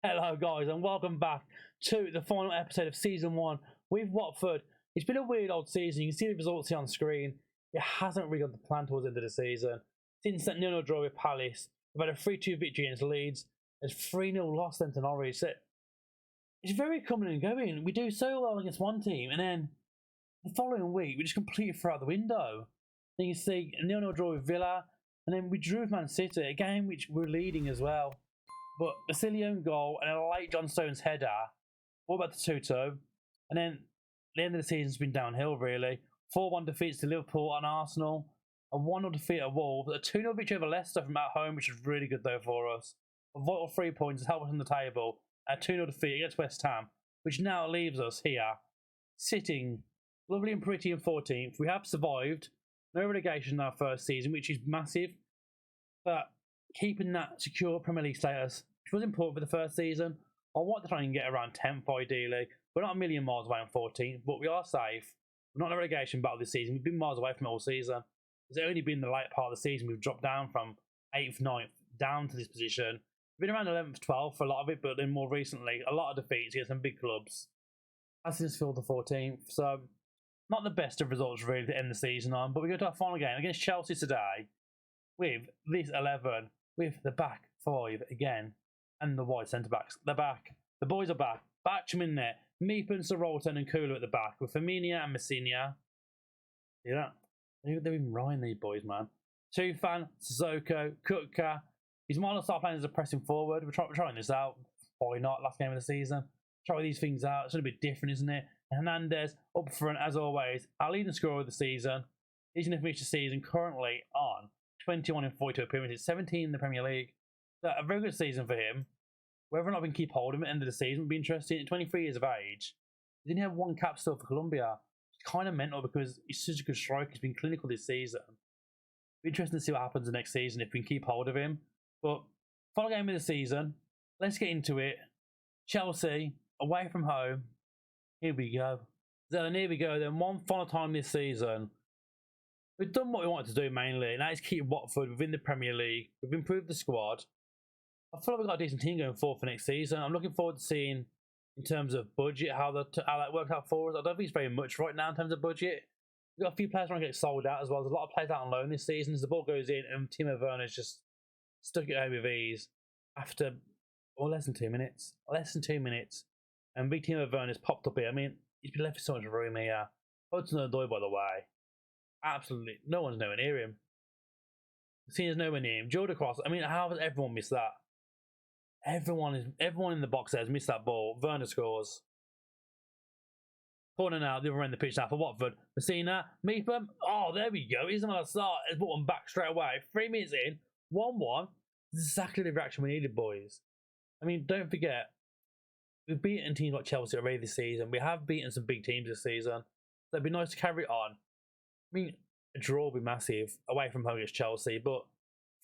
Hello, guys, and welcome back to the final episode of Season 1 with Watford. It's been a weird old season. You can see the results here on screen. It hasn't really gone to plan towards the end of the season. Since that 0-0 draw with Palace, we've had a 3-2 victory against Leeds. There's 3-0 loss then to Norwich. So it's very coming and going. We do so well against one team, and then the following week, we just completely throw out the window. Then you see a 0-0 draw with Villa, and then we drew with Man City, a game which we're leading as well. But a silly own goal and a late John Stones header. What about the 2-2? And then the end of the season's been downhill, really. 4-1 defeats to Liverpool and Arsenal. A 1-0 defeat at Wolves. A 2-0 victory over Leicester from at home, which is really good, though, for us. A vital 3 points to help us on the table. A 2-0 defeat against West Ham, which now leaves us here, sitting lovely and pretty in 14th. We have survived. No relegation in our first season, which is massive. But keeping that secure Premier League status, which was important for the first season. I want to try and get around 10th ideally. We're not a million miles away on 14th, but we are safe. We're not in a relegation battle this season. We've been miles away from it all season. It's only been the late part of the season we've dropped down from 8th, 9th down to this position. We've been around 11th, 12th for a lot of it, but then more recently, a lot of defeats against some big clubs. Has since filled the 14th, so not the best of results really to end the season on, but we go to our final game against Chelsea today with this 11. With the back 5 again, and the wide centre-backs. They're back. The boys are back. Batcham in there. Meepan, Sorolton and Kula at the back, with Firmino and Messina. See that? They're even Ryan, these boys, man. Tufan, Sissoko, Kutka. He's more to start playing as a pressing forward. We're trying this out. Why not? Last game of the season. Try these things out. It's a little bit different, isn't it? Hernandez up front, as always. Our leading scorer of the season. He's going to finish the season currently on 21 in 42 appearances, 17 in the Premier League. So a very good season for him. Whether or not we can keep hold of him at the end of the season would be interesting. At 23 years of age, he didn't have one cap still for Colombia. It's kind of mental because he's such a good striker. He's been clinical this season. Be interesting to see what happens the next season if we can keep hold of him. But final game of the season, let's get into it. Chelsea, away from home. Here we go. Then here we go. Then one final time this season. We've done what we wanted to do mainly, and that is keep Watford within the Premier League. We've improved the squad. I feel like we've got a decent team going forward for next season. I'm looking forward to seeing, in terms of budget, how that works out for us. I don't think it's very much right now in terms of budget. We've got a few players trying to get sold out as well. There's a lot of players out on loan this season. As the ball goes in, and Timo Werner's just stuck it home with ease after less than 2 minutes. Less than 2 minutes. And big Timo Werner's popped up here. I mean, he's been left with so much room here. Hudson-Odoi, by the way. Absolutely, no one's nowhere near him. Cena's nowhere near him. Jordan Cross. I mean, how has everyone missed that? Everyone in the box has missed that ball. Werner scores. Corner now, the other end of the pitch now for Watford. Messina, Meepham. Oh, there we go. He's not a start. He's brought one back straight away. 3 minutes in, 1-1. This is exactly the reaction we needed, boys. I mean, don't forget, we've beaten teams like Chelsea already this season. We have beaten some big teams this season. So it'd be nice to carry it on. I mean, a draw would be massive away from home against Chelsea, but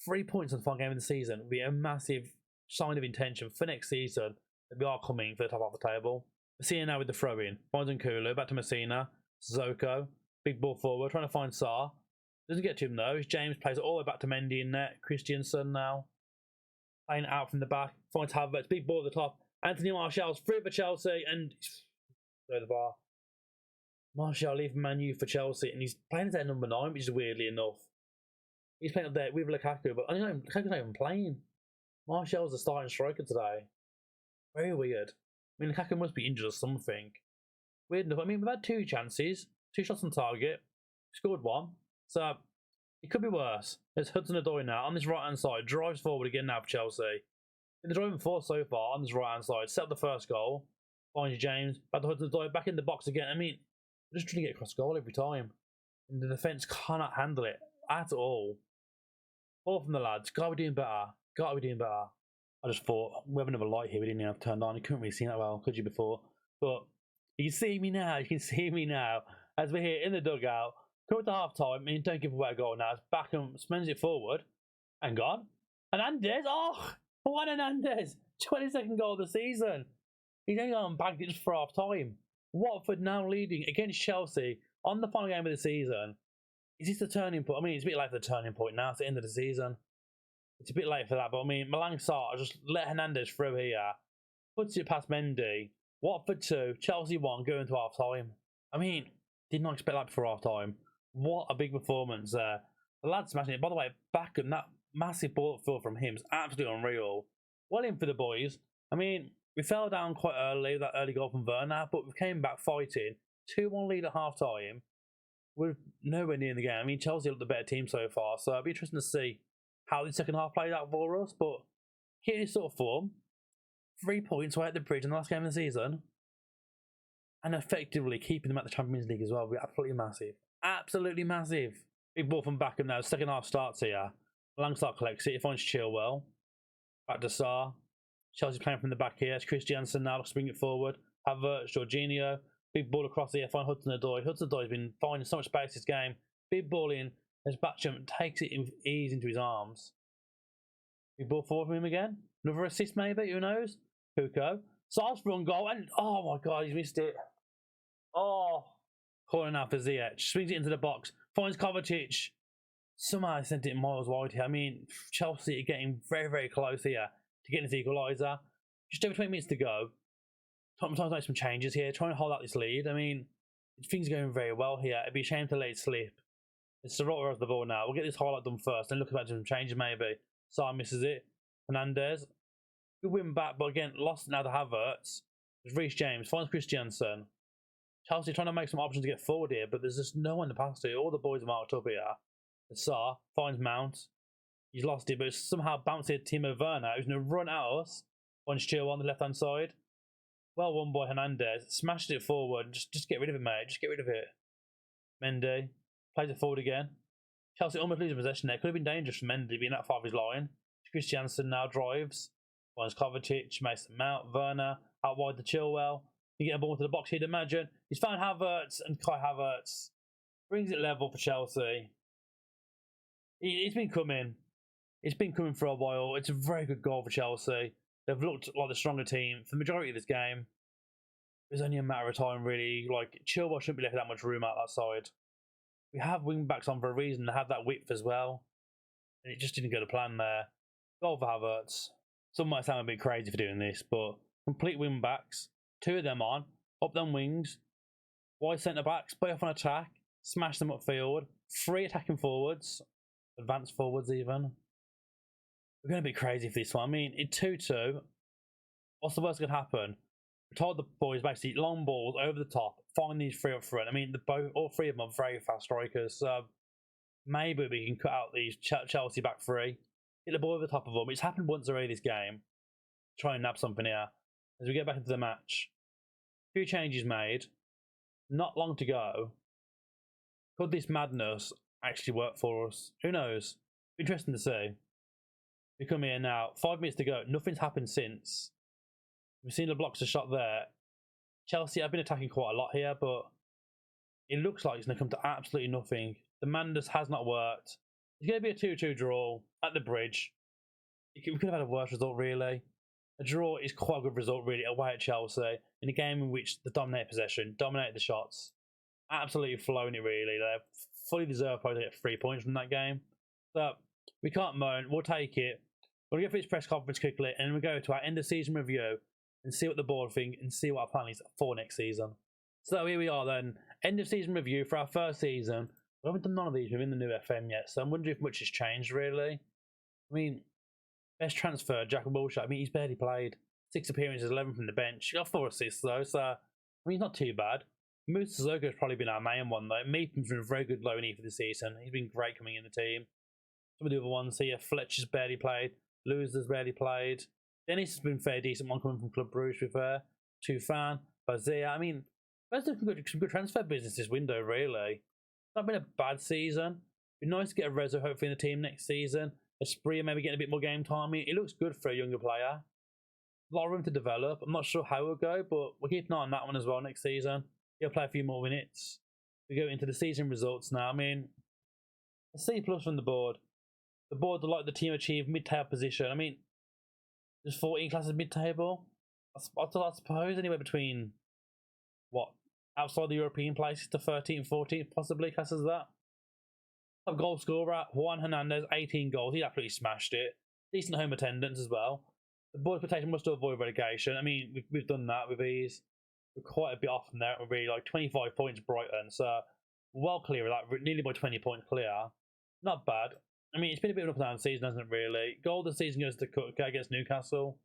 3 points in the final game of the season would be a massive sign of intention for next season that we are coming for the top half of the table. Messina now with the throw-in. Finds Nkulu, back to Messina. Zoko, big ball forward, trying to find Sarr. Doesn't get to him though. James plays it all the way back to Mendy in net. Christiansen now playing out from the back. Finds Havertz, big ball at the top. Anthony Martial's free for Chelsea and throw the bar. Martial leaving Man U for Chelsea, and he's playing as their number 9, which is weirdly enough. He's playing up there with Lukaku, but I don't know, Lukaku's not even playing. Martial's the starting striker today. Very weird. I mean, Lukaku must be injured or something. Weird enough. I mean, we've had 2 chances, 2 shots on target, scored 1, so it could be worse. There's Hudson-Odoi now on this right-hand side, drives forward again now for Chelsea. In the driving force so far on this right-hand side, set up the first goal. Finds James, back to Hudson-Odoi, back in the box again. I mean, just trying to get across goal every time. And the defence cannot handle it at all. Ball from the lads. Gotta be doing better. Gotta be doing better. I just thought, we have another light here we didn't even have turned on. You couldn't really see that well, could you, before? But you can see me now. You can see me now. As we're here in the dugout. Coming to half time. I mean, don't give away a goal now. It's back and spins it forward. And gone. Hernandez. Oh, what Hernandez. 22nd goal of the season. He's only gone and bagged it just for half time. Watford now leading against Chelsea on the final game of the season. Is this the turning point? I mean, it's a bit late for the turning point now. It's the end of the season. It's a bit late for that, but I mean, Malang Sarr just let Hernandez through here. puts it past Mendy. Watford 2, Chelsea 1, going to half time. I mean, did not expect that before half time. What a big performance there. The lad smashing it. By the way, Beckham, that massive ball field from him is absolutely unreal. Well in for the boys. I mean, we fell down quite early, that early goal from Werner, but we came back fighting. 2-1 lead at half time. We're nowhere near the game. I mean, Chelsea look the better team so far, so it'll be interesting to see how the second half played out for us. But hitting this sort of form, 3 points right at the bridge in the last game of the season, and effectively keeping them at the Champions League as well, will be absolutely massive. Absolutely massive. Big ball from Beckham now. Second half starts here. Langstar collects it. He finds Chilwell. Back to Sarr. Chelsea playing from the back here. It's Christiansen now to bring it forward. Havertz, Jorginho. Big ball across here. Find Hudson-Odoi. Hudson-Odoi has been finding so much space this game. Big ball in. As Batcham takes it in ease into his arms. Big ball forward from him again. Another assist maybe. Who knows? Puko. Sarr's run goal. And oh my god, he's missed it. Oh. Corner now for Ziyech. Swings it into the box. Finds Kovacic. Somehow he sent it miles wide here. I mean, Chelsea are getting very, very close here to getting this equaliser. Just over 20 minutes to go. Time to make some changes here. Trying to hold out this lead. I mean, things are going very well here. It'd be a shame to let it slip. It's the right of the ball now. We'll get this highlight done first. Then look about some changes maybe. Sarr misses it. Hernandez. Good win back, but again, lost now to Havertz. There's Reece James. Finds Christiansen. Chelsea trying to make some options to get forward here, but there's just no one to pass to. All the boys are marked up here. Sarr finds Mount. He's lost it, but it's somehow bounced to Timo Werner, who's going to run at us. Finds Chilwell on the left-hand side. Well won by Hernandez. Smashed it forward. Just get rid of it, mate. Just get rid of it. Mendy plays it forward again. Chelsea almost losing possession there. Could have been dangerous for Mendy being that far of his line. Christiansen now drives. Finds Kovacic, Mason Mount, Werner, out wide to Chilwell. You get a ball into the box, you'd imagine. He's found Havertz, and Kai Havertz brings it level for Chelsea. It's been coming. It's been coming for a while. It's a very good goal for Chelsea. They've looked like the stronger team for the majority of this game. It was only a matter of time, really. Like, Chilwell shouldn't be left that much room out that side. We have wing backs on for a reason. They have that width as well. And it just didn't go to plan there. Goal for Havertz. Some might sound a bit crazy for doing this, but complete wing backs. 2 of them on. Up them wings. Wide centre backs. Play off on attack. Smash them upfield. 3 attacking forwards. Advanced forwards even. We're going to be crazy for this one. I mean, in 2-2, what's the worst that could happen? We told the boys basically long balls over the top. Find these 3 up front. I mean, all 3 of them are very fast strikers. So maybe we can cut out these Chelsea back 3. Hit the ball over the top of them. It's happened once already this game. Try and nab something here. As we get back into the match. 2 changes made. Not long to go. Could this madness actually work for us? Who knows? Interesting to see. We come here now. 5 minutes to go. Nothing's happened since. We've seen the blocks a shot there. Chelsea have been attacking quite a lot here, but it looks like it's going to come to absolutely nothing. The madness has not worked. It's going to be a 2-2 draw at the bridge. We could have had a worse result, really. A draw is quite a good result, really, away at Chelsea in a game in which they dominated possession, dominated the shots, absolutely flowing it, really. They fully deserve probably to get 3 points from that game. So we can't moan. We'll take it. We'll go for this press conference quickly, and then we'll go to our end of season review and see what the board think and see what our plan is for next season. So here we are then, end of season review for our first season. We haven't done none of these within the new FM yet, so I'm wondering if much has changed, really. I mean, best transfer, Jack Wilshere. I mean, he's barely played. 6 appearances, 11 from the bench. He got 4 assists, though, so I mean, he's not too bad. Musa Sissoko has probably been our main one, though. Meepham's been a very good loanee for the season. He's been great coming in the team. Some of the other ones here, Fletcher's barely played. Lewis has barely played. Dennis has been fairly decent, one coming from Club Brugge with Tufan, Bazia. I mean, there's some good transfer business this window, really. It's not been a bad season. It'd be nice to get a Rezo hopefully in the team next season. Esprit maybe getting a bit more game time. I mean, it looks good for a younger player. A lot of room to develop. I'm not sure how it'll go, but we'll keep an eye on that one as well next season. He'll play a few more minutes. We go into the season results now. I mean, a C+ from the board. The board like the team achieve mid-table position. I mean, there's 14 classes mid-table. I suppose anywhere between, what, outside the European places to 13th, 14th, possibly classes that. Top goal scorer, Juan Hernandez, 18 goals. He absolutely smashed it. Decent home attendance as well. The boys' expectation was to avoid relegation. I mean, we've done that with ease. We're quite a bit off from there. We're really like 25 points Brighton, so well clear of that. We're nearly by 20 points clear. Not bad. I mean, it's been a bit of an up and down season, hasn't it, really? Goal of the season goes to Cook against Newcastle.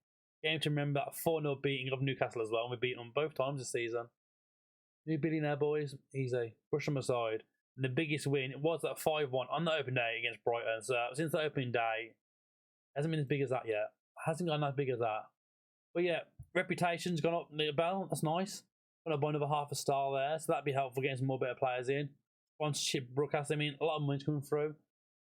Game to remember, that 4-0 beating of Newcastle as well, and we beat them both times this season. New billionaire boys, easy. Brush them aside. And the biggest win, it was that 5-1 on the opening day against Brighton. So since the opening day, hasn't been as big as that yet. Hasn't gotten as big as that. But yeah, reputation's gone up a bell. That's nice. Gone up by another half a star there. So that'd be helpful getting some more better players in. Sponsorship, broadcast, I mean, a lot of money's coming through.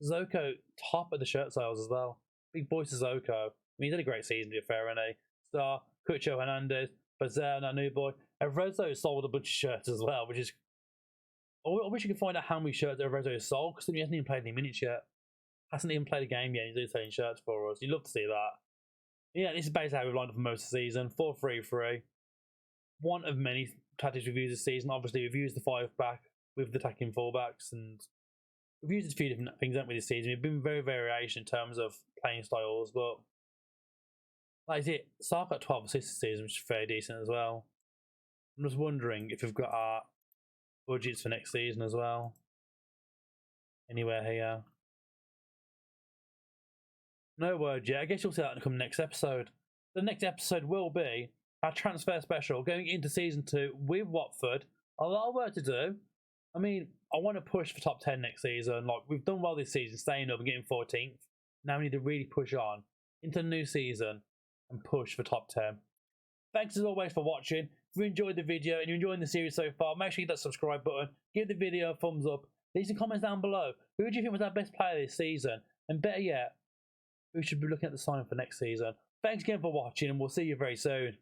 Zoko, top of the shirt sales as well. Big boy to Zoko. I mean, he's had a great season, to be fair, isn't he? Star, Cucho Hernandez, Bazel, and that new boy. Evrezo sold a bunch of shirts as well, which is... I wish you could find out how many shirts Evrezo has sold, because he hasn't even played any minutes yet. Hasn't even played a game yet, he's selling shirts for us. You'd love to see that. Yeah, this is basically how we've lined up for most of the season. 4-3-3. One of many tactics we've used this season. Obviously, we've used the 5-back with the attacking fullbacks, and we've used a few different things, haven't we, this season? We've been very variation in terms of playing styles, but that is it. Sark got 12 assists this season, which is fairly decent as well. I'm just wondering if we've got our budgets for next season as well. Anywhere here. No word yet. I guess you'll see that in the coming next episode. The next episode will be our transfer special going into season 2 with Watford. A lot of work to do. I mean, I want to push for top 10 next season. Like, we've done well this season, staying up and getting 14th. Now we need to really push on into the new season and push for top 10. Thanks as always for watching. If you enjoyed the video and you're enjoying the series so far, make sure you hit that subscribe button. Give the video a thumbs up. Leave some comments down below. Who do you think was our best player this season? And better yet, who should be looking at the sign for next season? Thanks again for watching, and we'll see you very soon.